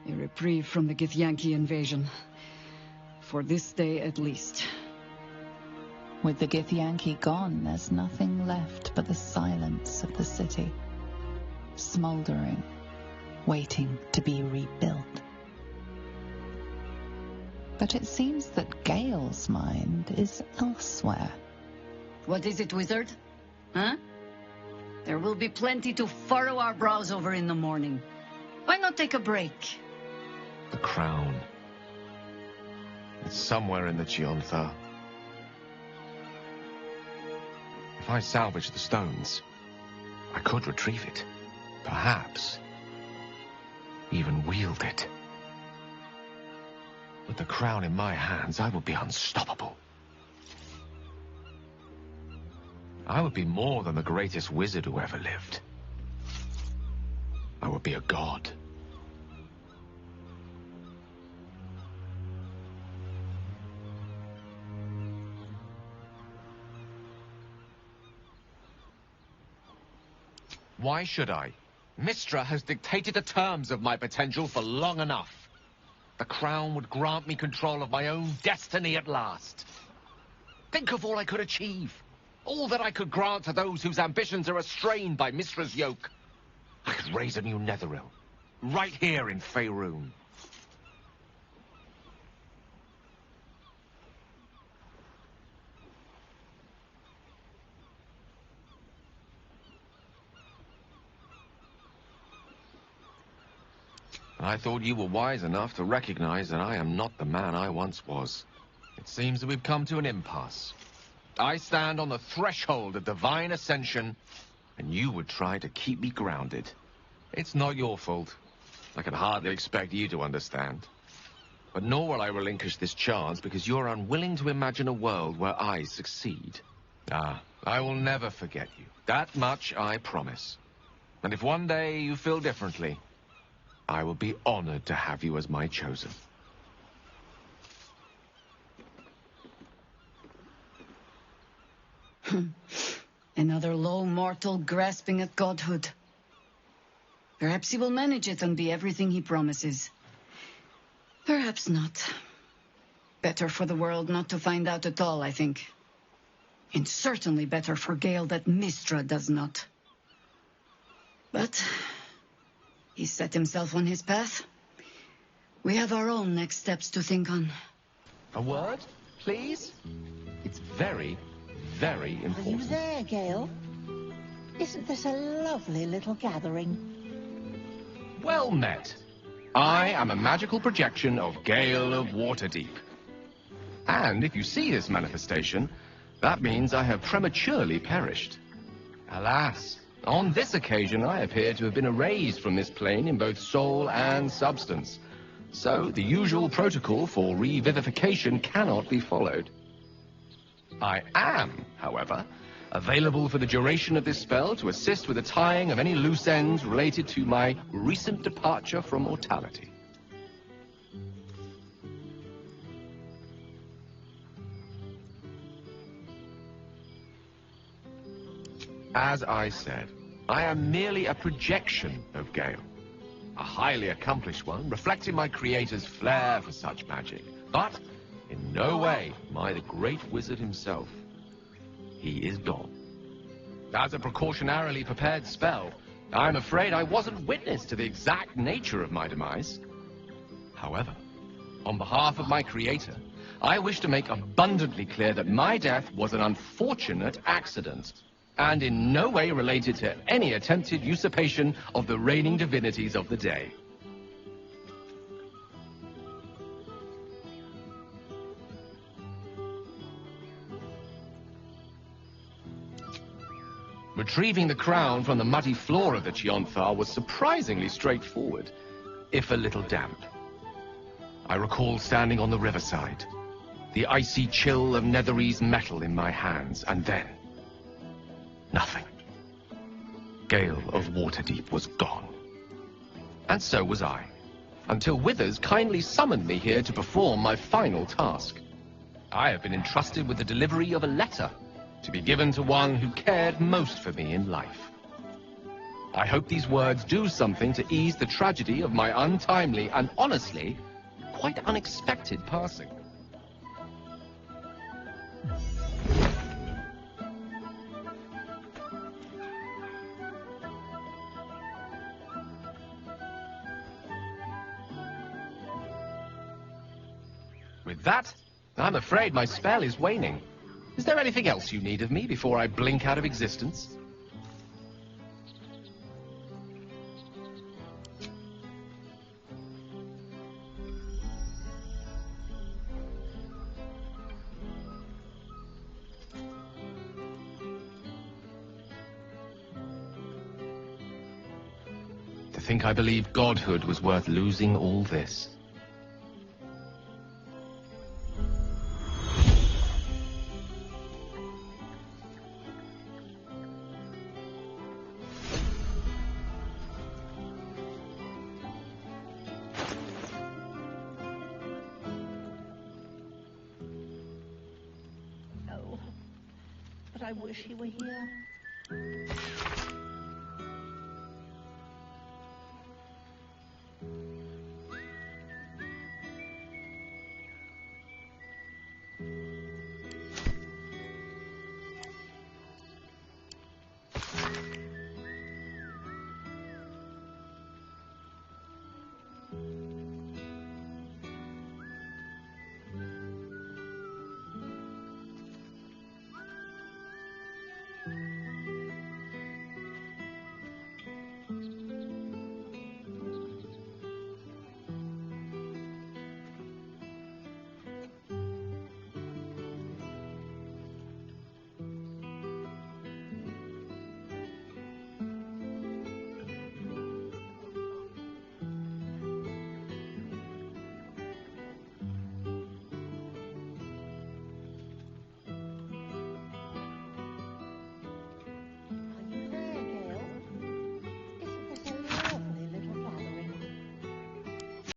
A reprieve from the Githyanki invasion. For this day at least. With the Githyanki gone, there's nothing left but the silence of the city. Smoldering, waiting to be rebuilt. But it seems that Gale's mind is elsewhere. What is it, wizard? Huh? There will be plenty to furrow our brows over in the morning. Why not take a break? The crown. It's somewhere in the Chiontha. If I salvage the stones, I could retrieve it. Perhaps even wield it. With the crown in my hands, I would be unstoppable. I would be more than the greatest wizard who ever lived. I would be a god. Why should I? Mystra has dictated the terms of my potential for long enough. The crown would grant me control of my own destiny at last. Think of all I could achieve. All that I could grant to those whose ambitions are restrained by Mystra's yoke. I could raise a new Netheril, right here in Faerun. I thought you were wise enough to recognize that I am not the man I once was. It seems that we've come to an impasse. I stand on the threshold of divine ascension, and you would try to keep me grounded. It's not your fault. I can hardly expect you to understand. But nor will I relinquish this chance because you're unwilling to imagine a world where I succeed. Ah, I will never forget you. That much I promise. And if one day you feel differently, I will be honored to have you as my chosen. Another low mortal grasping at godhood. Perhaps he will manage it and be everything he promises. Perhaps not. Better for the world not to find out at all, I think. And certainly better for Gale that Mystra does not. But he set himself on his path. We have our own next steps to think on. A word, please? It's very, very important. Are you there, Gale? Isn't this a lovely little gathering? Well met. I am a magical projection of Gale of Waterdeep. And if you see this manifestation, that means I have prematurely perished. Alas, on this occasion I appear to have been erased from this plane in both soul and substance. So the usual protocol for revivification cannot be followed. I am, however, available for the duration of this spell to assist with the tying of any loose ends related to my recent departure from mortality. As I said, I am merely a projection of Gale. A highly accomplished one, reflecting my creator's flair for such magic. But in no way am I the great wizard himself. He is gone. As a precautionarily prepared spell, I'm afraid I wasn't witness to the exact nature of my demise. However, on behalf of my creator, I wish to make abundantly clear that my death was an unfortunate accident, and in no way related to any attempted usurpation of the reigning divinities of the day. Retrieving the crown from the muddy floor of the Chiontha was surprisingly straightforward, if a little damp. I recall standing on the riverside, the icy chill of Netherese metal in my hands, and then nothing. Gale of Waterdeep was gone. And so was I, until Withers kindly summoned me here to perform my final task. I have been entrusted with the delivery of a letter to be given to one who cared most for me in life. I hope these words do something to ease the tragedy of my untimely and, honestly, quite unexpected passing. With that, I'm afraid my spell is waning. Is there anything else you need of me before I blink out of existence? To think I believed godhood was worth losing all this. Oh, but I wish he were here.